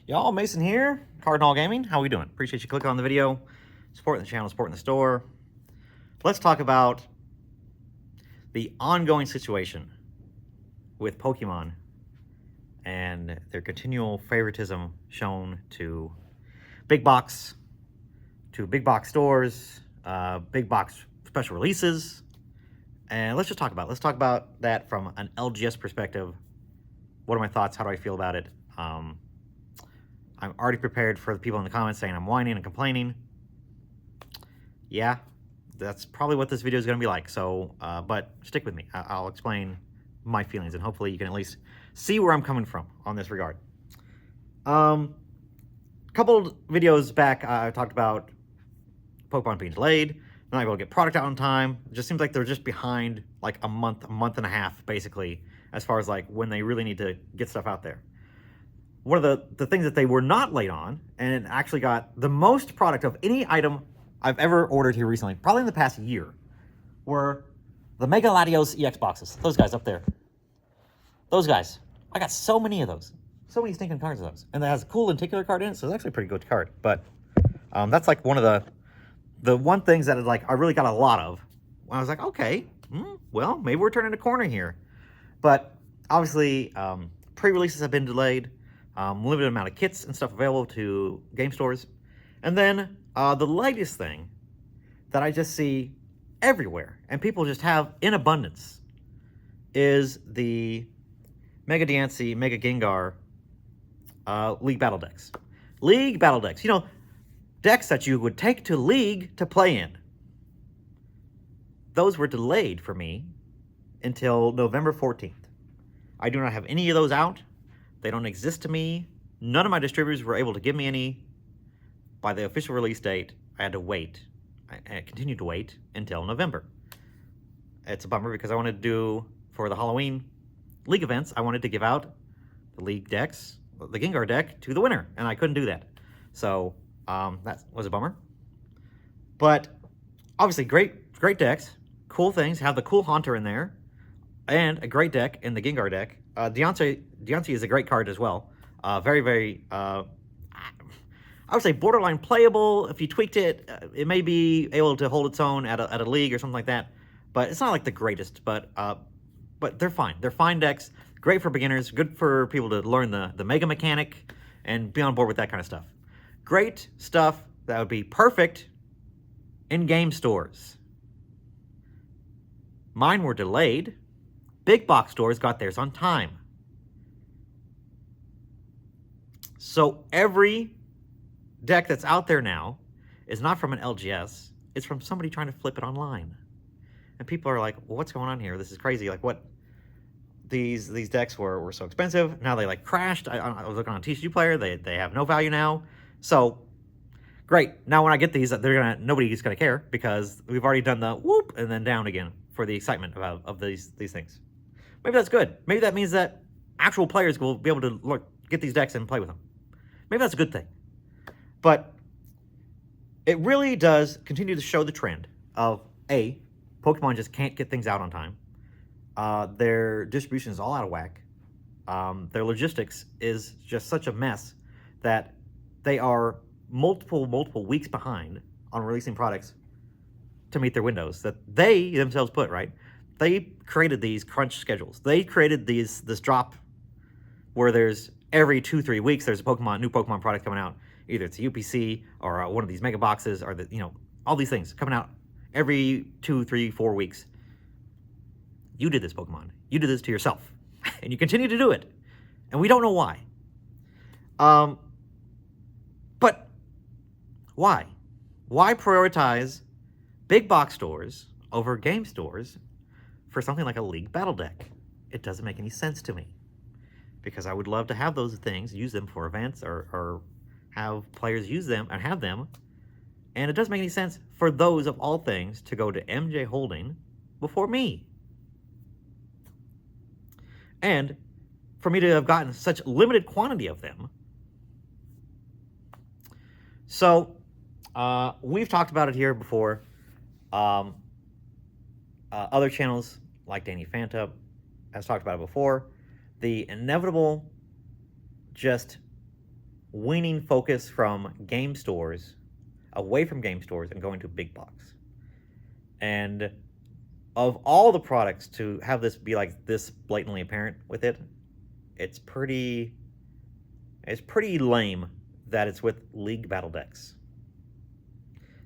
Y'all, Mason here, Cardinal Gaming. How we doing? Appreciate you clicking on the video, supporting the channel, supporting the store. Let's talk about the ongoing situation with Pokemon and their continual favoritism shown to big box stores, big box special releases. And let's talk about that from an LGS perspective. What are my thoughts? How do I feel about it? I'm already prepared for the people in the comments saying I'm whining and complaining. Yeah, that's probably what this video is going to be like. So, but stick with me. I'll explain my feelings, and hopefully you can at least see where I'm coming from on this regard. A couple videos back, I talked about Pokemon being delayed, not able to get product out on time. It just seems like they're just behind like a month and a half, basically, as far as like when they really need to get stuff out there. One of the things that they were not late on, and actually got the most product of any item I've ever ordered here recently, probably in the past year, were the Mega Latios EX boxes. Those guys up there. Those guys. I got so many of those. So many stinking cards of those. And it has a cool lenticular card in it, so it's actually a pretty good card. But that's like one of the one things that like I really got a lot of. I was like, okay, well, maybe we're turning a corner here. But obviously, pre-releases have been delayed. Limited amount of kits and stuff available to game stores. And then the latest thing that I just see everywhere and people just have in abundance is the Mega Diancie, Mega Gengar League Battle decks. League Battle decks. You know, decks that you would take to League to play in. Those were delayed for me until November 14th. I do not have any of those out. They don't exist to me. None of my distributors were able to give me any by the official release date. I had to wait. I continued to wait until November. It's a bummer because I wanted to do, for the Halloween League events, I wanted to give out the League decks, the Gengar deck, to the winner, and I couldn't do that. So that was a bummer. But obviously great decks, cool things, have the cool Haunter in there, and a great deck in the Gengar deck. Diancie is a great card as well. Very, I would say borderline playable. If you tweaked it, it may be able to hold its own at a league or something like that. But it's not like the greatest. But they're fine. They're fine decks. Great for beginners. Good for people to learn the Mega mechanic and be on board with that kind of stuff. Great stuff that would be perfect in game stores. Mine were delayed. Big box stores got theirs on time. So every deck that's out there now is not from an LGS. It's from somebody trying to flip it online. And people are like, well, what's going on here? This is crazy. Like, what? These decks were so expensive. Now they like crashed. I was looking on TCGPlayer. They have no value now. So great. Now when I get these, nobody's gonna care because we've already done the whoop and then down again for the excitement of these things. Maybe that's good. Maybe that means that actual players will be able to get these decks and play with them. Maybe that's a good thing. But it really does continue to show the trend of, A, Pokemon just can't get things out on time. Their distribution is all out of whack. Their logistics is just such a mess that they are multiple weeks behind on releasing products to meet their windows that they themselves put, right? They created these crunch schedules. They created this drop where there's every 2-3 weeks there's a new Pokemon product coming out. Either it's a UPC or one of these mega boxes or all these things coming out every 2, 3, 4 weeks. You did this, Pokemon. You did this to yourself, and you continue to do it, and we don't know why. But why? Why prioritize big box stores over game stores for something like a League Battle deck? It doesn't make any sense to me. Because I would love to have those things, use them for events, or have players use them and have them. And it doesn't make any sense for those, of all things, to go to MJ Holding before me. And for me to have gotten such limited quantity of them. So, we've talked about it here before. Other channels like Danny Fanta has talked about it before. The inevitable just weaning focus from game stores, away from game stores, and going to big box. And of all the products to have this be like this blatantly apparent with it, it's pretty lame that it's with League Battle decks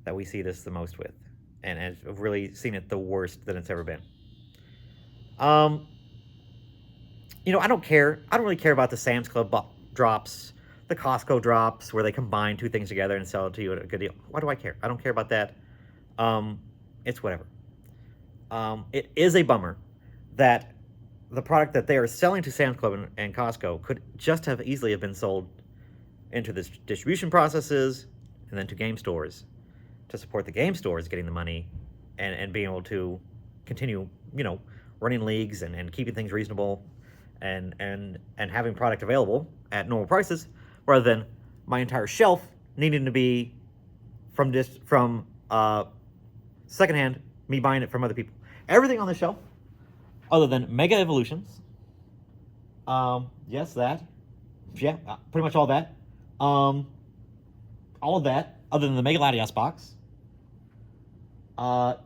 that we see this the most with, and I've really seen it the worst that it's ever been. You know, I don't really care about the Sam's Club drops, the Costco drops, where they combine two things together and sell it to you at a good deal. Why do I care? I don't care about that. It's whatever. It is a bummer that the product that they are selling to Sam's Club and Costco could just have easily have been sold into the distribution processes and then to game stores to support the game stores getting the money and being able to continue, you know, running leagues and keeping things reasonable and having product available at normal prices, rather than my entire shelf needing to be from secondhand, me buying it from other people. Everything on the shelf, other than Mega Evolutions, yes, that, yeah, pretty much all that, all of that, other than the Mega Latios box, the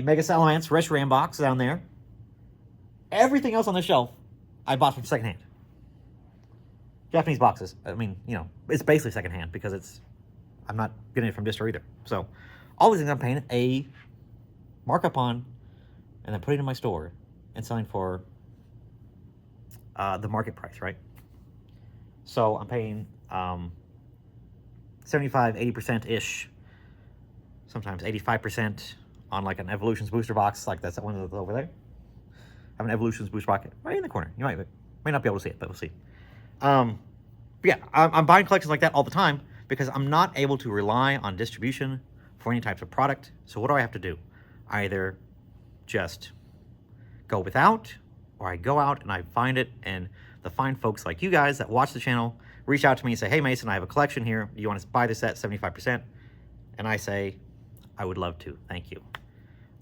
Mega Salamence Reshiram box down there, everything else on the shelf, I bought from secondhand. Japanese boxes, I mean, you know, it's basically secondhand because I'm not getting it from distro either. So all these things I'm paying a markup on and then putting it in my store and selling for the market price, right? So I'm paying 75, 80%-ish, sometimes 85% on like an Evolutions booster box, like that's that one that's over there. I have an Evolutions booster box right in the corner. You might not be able to see it, but we'll see. But yeah, I'm buying collections like that all the time because I'm not able to rely on distribution for any types of product. So what do I have to do? I either just go without, or I go out and I find it, and the fine folks like you guys that watch the channel reach out to me and say, hey Mason, I have a collection here. You want to buy this at 75%? And I say, I would love to, thank you.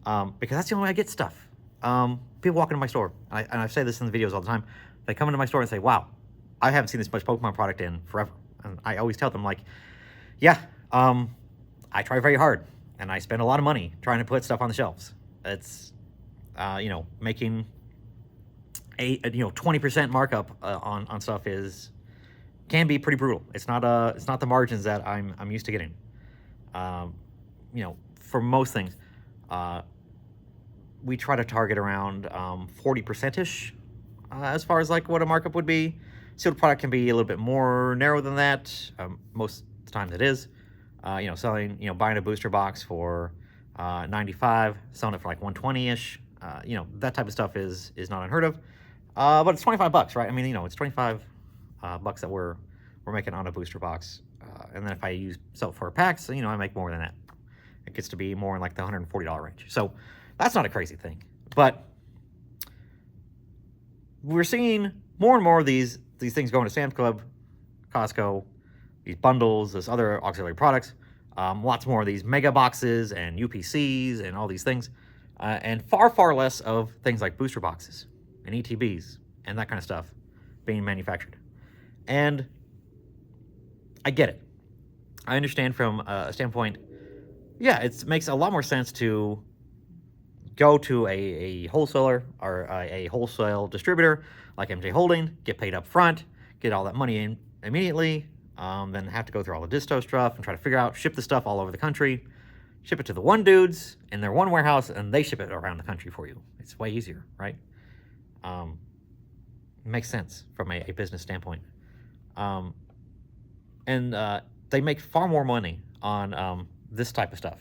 Because that's the only way I get stuff. People walk into my store, and I say this in the videos all the time, they come into my store and say, wow, I haven't seen this much Pokemon product in forever. And I always tell them, like, yeah, I try very hard, and I spend a lot of money trying to put stuff on the shelves. It's, you know, making a 20% markup on stuff can be pretty brutal. It's not the margins that I'm used to getting. You know, for most things, we try to target around 40%-ish as far as like what a markup would be. Sealed product can be a little bit more narrow than that. Most of the time it is. You know, buying a booster box for 95, selling it for like 120-ish. You know, that type of stuff is not unheard of. But it's $25, right? I mean, you know, it's 25 bucks that we're making on a booster box. And then if I sell it for packs, you know, I make more than that. It gets to be more in like the $140 range. So that's not a crazy thing. But we're seeing more and more of these things going to Sam's Club, Costco, these bundles, this other auxiliary products, lots more of these mega boxes and UPCs and all these things, and far less of things like booster boxes and ETBs and that kind of stuff being manufactured. And I get it. I understand from a standpoint, yeah, it makes a lot more sense to go to a wholesaler or a wholesale distributor like MJ Holding, get paid up front, get all that money in immediately, then have to go through all the disto stuff and try to figure out, ship the stuff all over the country, ship it to the one dudes in their one warehouse, and they ship it around the country for you. It's way easier, right? It makes sense from a business standpoint. And they make far more money on this type of stuff.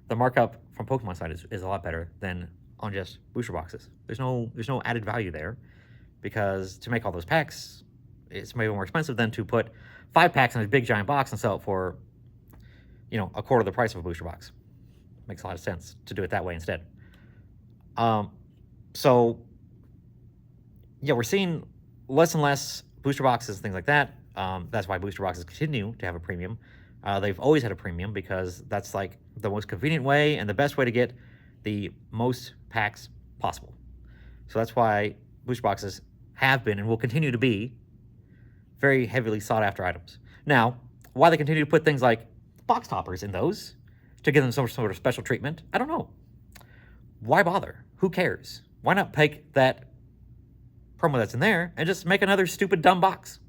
The markup from Pokemon side is a lot better than on just booster boxes. There's no added value there, because to make all those packs, it's maybe more expensive than to put 5 packs in a big giant box and sell it for, you know, a quarter of the price of a booster box. Makes a lot of sense to do it that way instead. So yeah, we're seeing less and less booster boxes and things like that. That's why booster boxes continue to have a premium. They've always had a premium because that's like the most convenient way and the best way to get the most packs possible. So that's why booster boxes have been and will continue to be very heavily sought after items. Now, why they continue to put things like box toppers in those to give them some sort of special treatment, I don't know. Why bother? Who cares? Why not take that promo that's in there and just make another stupid dumb box?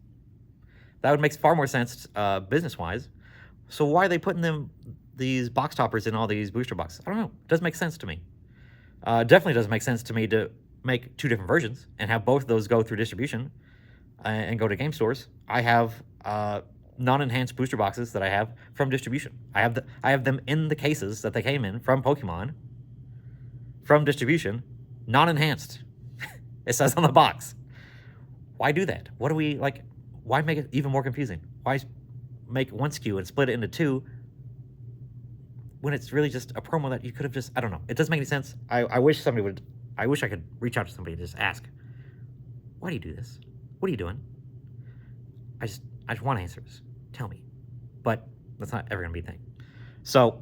That would make far more sense business-wise. So why are they putting these box toppers in all these booster boxes? I don't know. It doesn't make sense to me. Definitely doesn't make sense to me to make 2 different versions and have both of those go through distribution and go to game stores. I have non-enhanced booster boxes that I have from distribution. I have them in the cases that they came in from Pokemon from distribution, non-enhanced. It says on the box. Why do that? What do we like? Why make it even more confusing? Why make one SKU and split it into 2 when it's really just a promo that you could have just, I don't know. It doesn't make any sense. I wish somebody would, I wish I could reach out to somebody and just ask, why do you do this? What are you doing? I just want answers. Tell me. But that's not ever going to be a thing. So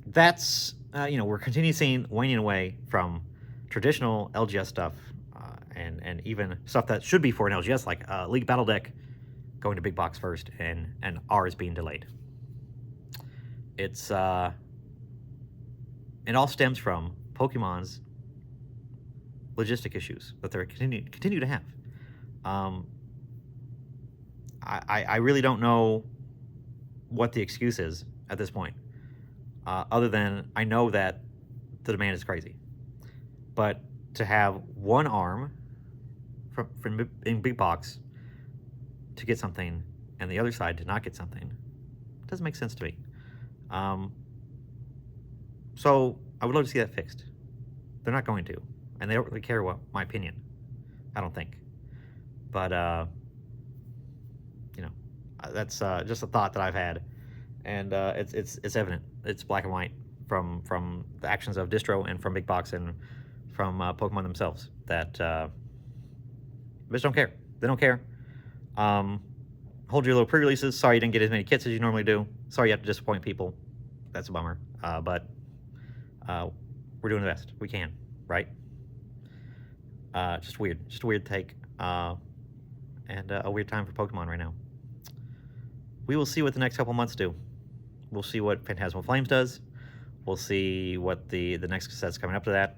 that's, we're continuing seeing waning away from traditional LGS stuff and even stuff that should be for an LGS, like League Battle Deck going to big box first and ours being delayed. It's, it all stems from Pokemon's logistic issues that they're continue to have. I really don't know what the excuse is at this point, other than I know that the demand is crazy. But to have one arm from in big box to get something and the other side to not get something doesn't make sense to me. So I would love to see that fixed. They're not going to, and they don't really care what my opinion. I don't think. But that's just a thought that I've had, and it's evident. It's black and white from the actions of distro and from big box and from Pokemon themselves that they just don't care. They don't care. Hold your little pre-releases. Sorry you didn't get as many kits as you normally do. Sorry you have to disappoint people. That's a bummer. But we're doing the best we can, right? Just weird. Just a weird take. And a weird time for Pokemon right now. We will see what the next couple months do. We'll see what Phantasmal Flames does. We'll see what the next set's coming up to that.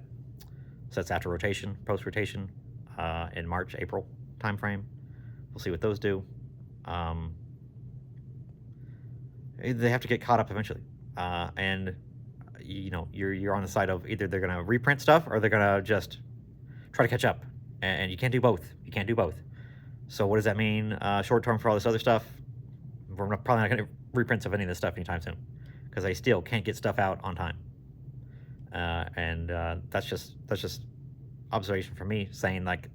Sets after rotation, post-rotation, in March, April timeframe. We'll see what those do. They have to get caught up eventually. And you're on the side of either they're gonna reprint stuff or they're gonna just try to catch up. And you can't do both. You can't do both. So what does that mean short term for all this other stuff? We're probably not going to reprints of any of this stuff anytime soon because they still can't get stuff out on time. And that's just observation from me saying like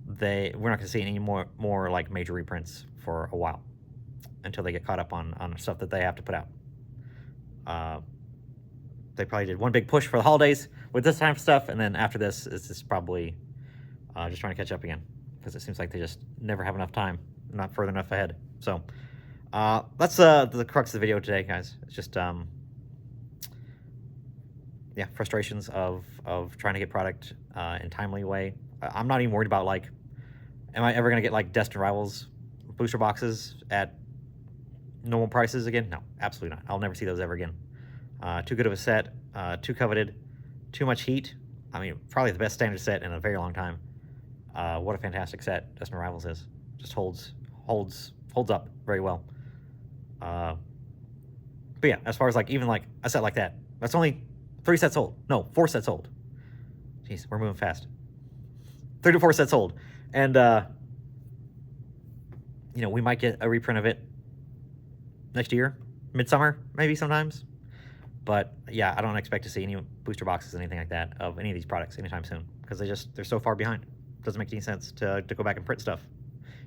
we're not going to see any more like major reprints for a while until they get caught up on stuff that they have to put out. They probably did one big push for the holidays with this time of stuff, and then after this, it's just probably just trying to catch up again because it seems like they just never have enough time, not further enough ahead. So that's the crux of the video today, guys. It's just frustrations of trying to get product in timely way. I'm not even worried about like, am I ever gonna get like Destined Rivals booster boxes at normal prices again? No, absolutely not. I'll never see those ever again. Too good of a set, too coveted, too much heat. I mean, probably the best standard set in a very long time. What a fantastic set Destined Rivals is. Just holds up very well. But yeah, as far as like even like a set like that, that's only 3 sets old. No, 4 sets old. Jeez, we're moving fast. 3 to 4 sets old, and we might get a reprint of it next year, midsummer maybe sometimes. But yeah, I don't expect to see any booster boxes, anything like that, of any of these products anytime soon because they're so far behind. It doesn't make any sense to go back and print stuff.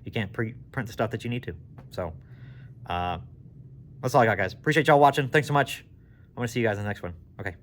You can't print the stuff that you need to. So that's all I got, guys. Appreciate y'all watching. Thanks so much. I'm going to see you guys in the next one. Okay.